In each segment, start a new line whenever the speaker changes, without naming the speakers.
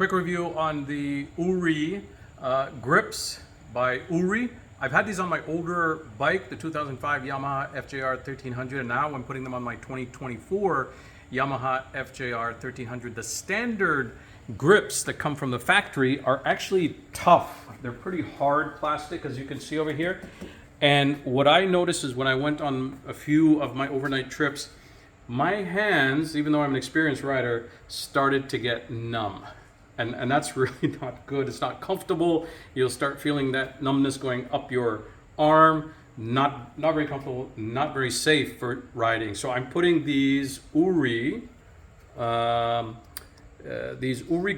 Quick review on the Oury Grips by Oury. I've had these on my older bike, the 2005 Yamaha FJR1300, and now I'm putting them on my 2024 Yamaha FJR1300. The standard grips that come from the factory are actually tough. They're pretty hard plastic, as you can see over here. And what I noticed is when I went on a few of my overnight trips, my hands, even though I'm an experienced rider, started to get numb. And that's really not good. It's not comfortable. You'll start feeling that numbness going up your arm. Not very comfortable, not very safe for riding. So I'm putting these Oury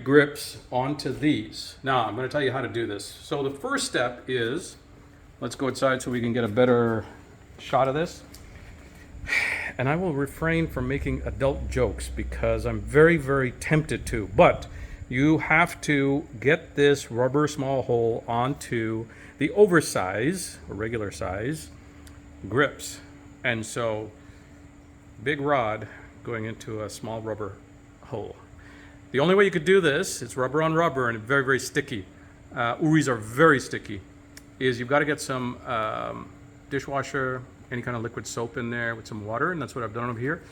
grips onto these. Now I'm going to tell you how to do this. So the first step is, let's go outside so we can get a better shot of this. And I will refrain from making adult jokes because I'm very, very tempted to. But you have to get this rubber small hole onto the oversize or regular size grips. And so big rod going into a small rubber hole. The only way you could do this, it's rubber on rubber and very, very sticky. Oury's are very sticky. Is you've got to get some dishwasher, any kind of liquid soap in there with some water, and that's what I've done over here.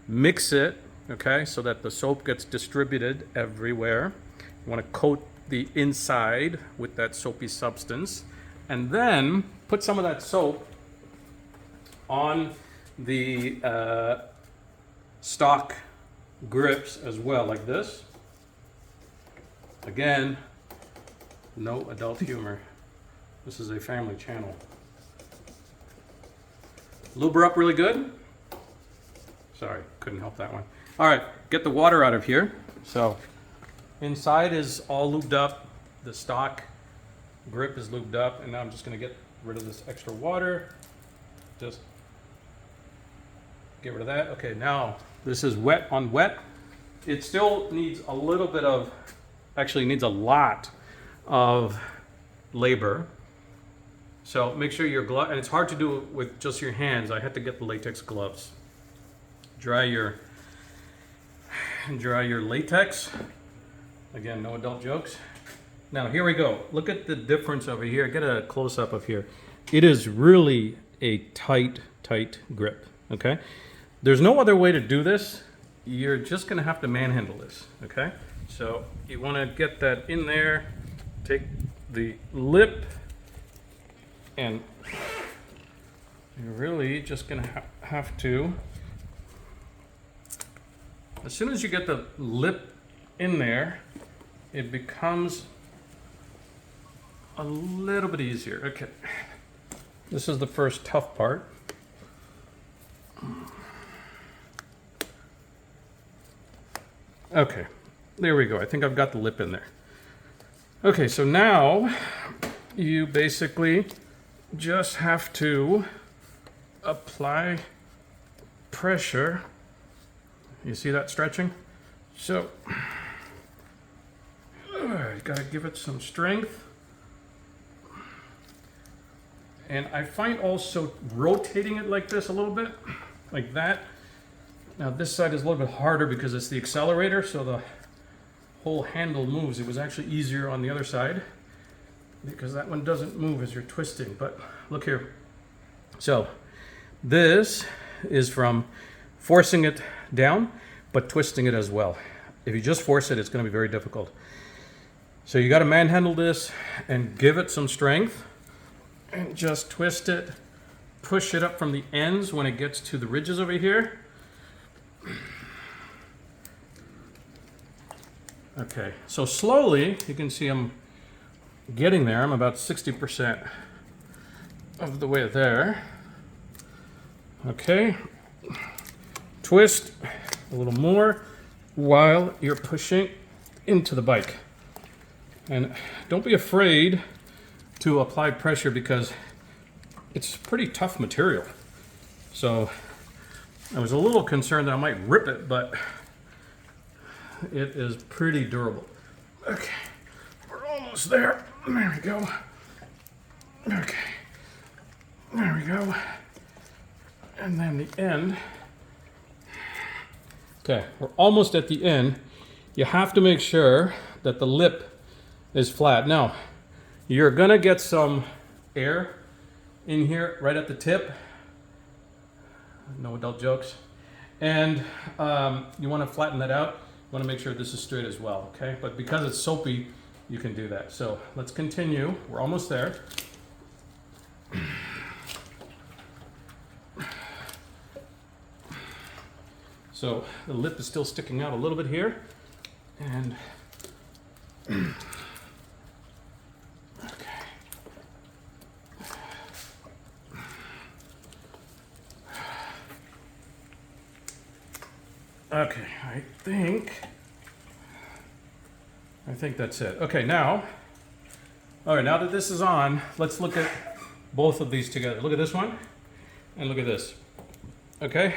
Mix it, okay, so that the soap gets distributed everywhere. You want to coat the inside with that soapy substance, and then put some of that soap on the stock grips as well, like this. Again, no adult humor. This is a family channel. Lube her up really good. Sorry, couldn't help that one. All right, get the water out of here. So inside is all lubed up. The stock grip is lubed up, and now I'm just gonna get rid of this extra water. Just get rid of that. Okay, now this is wet on wet. It still needs a little bit of, actually needs a lot of labor. So make sure your glove, and it's hard to do it with just your hands. I had to get the latex gloves. Dry your latex. Again, no adult jokes. Now here we go. Look at the difference over here. Get a close up of here. It is really a tight grip, okay? There's no other way to do this. You're just gonna have to manhandle this, okay? So you wanna get that in there, take the lip, and you're really just gonna have to, as soon as you get the lip in there, it becomes a little bit easier. Okay, this is the first tough part. Okay, there we go. I think I've got the lip in there. Okay, so now you basically just have to apply pressure. You see that stretching? So you gotta give it some strength. And I find also rotating it like this a little bit, like that. Now this side is a little bit harder because it's the accelerator, so the whole handle moves. It was actually easier on the other side because that one doesn't move as you're twisting. But look here. So this is from forcing it down, but twisting it as well. If you just force it, it's going to be very difficult. So you got to manhandle this and give it some strength and just twist it, push it up from the ends when it gets to the ridges over here. Okay, so slowly, you can see I'm getting there. I'm about 60% of the way there. Okay, twist a little more while you're pushing into the bike. And don't be afraid to apply pressure because it's pretty tough material. So I was a little concerned that I might rip it, but it is pretty durable. Okay, we're almost there. There we go. Okay, there we go. And then the end. Okay, we're almost at the end. You have to make sure that the lip is flat. Now, you're gonna get some air in here right at the tip. No adult jokes. And you want to flatten that out. You want to make sure this is straight as well, okay? But because it's soapy, you can do that. So let's continue. We're almost there. So the lip is still sticking out a little bit here. And okay, I think that's it. Okay, now, all right, now that this is on, let's look at both of these together. Look at this one, and look at this. Okay,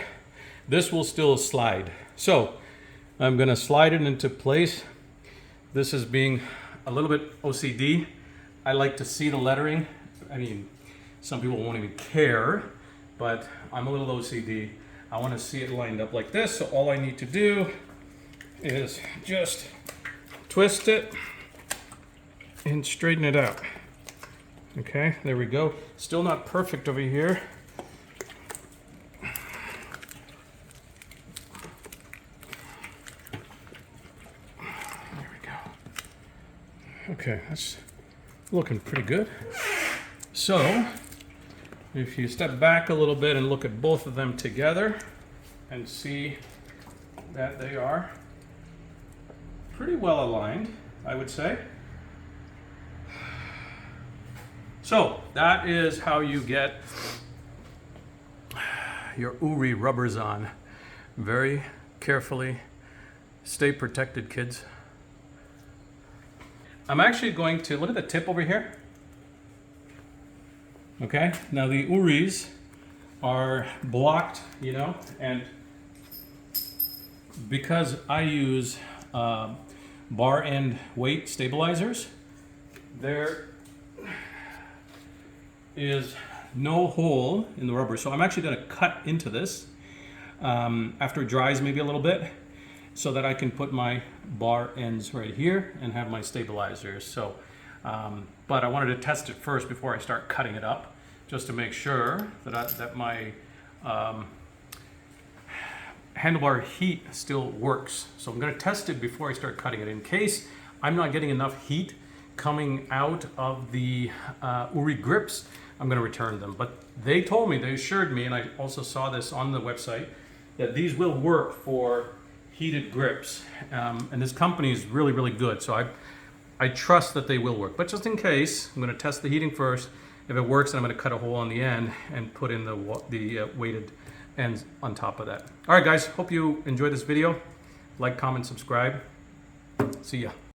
this will still slide. So I'm gonna slide it into place. This is being a little bit OCD. I like to see the lettering. I mean, some people won't even care, but I'm a little OCD. I want to see it lined up like this, so all I need to do is just twist it and straighten it out. Okay, there we go. Still not perfect over here. There we go. Okay, that's looking pretty good. So, if you step back a little bit and look at both of them together and see that they are pretty well aligned, I would say. So that is how you get your Oury rubbers on. Very carefully. Stay protected, kids. I'm actually going to, look at the tip over here. Okay, now the Ourys are blocked, you know, and because I use bar end weight stabilizers, there is no hole in the rubber. So I'm actually going to cut into this after it dries maybe a little bit, so that I can put my bar ends right here and have my stabilizers. So but I wanted to test it first before I start cutting it up, just to make sure that my handlebar heat still works. So I'm going to test it before I start cutting it. In case I'm not getting enough heat coming out of the Oury Grips, I'm going to return them. But they told me, they assured me, and I also saw this on the website, that these will work for heated grips. And this company is really, really good. So I trust that they will work. But just in case, I'm going to test the heating first. If it works, then I'm going to cut a hole on the end and put in the weighted ends on top of that. All right, guys, hope you enjoyed this video. Like, comment, subscribe. See ya.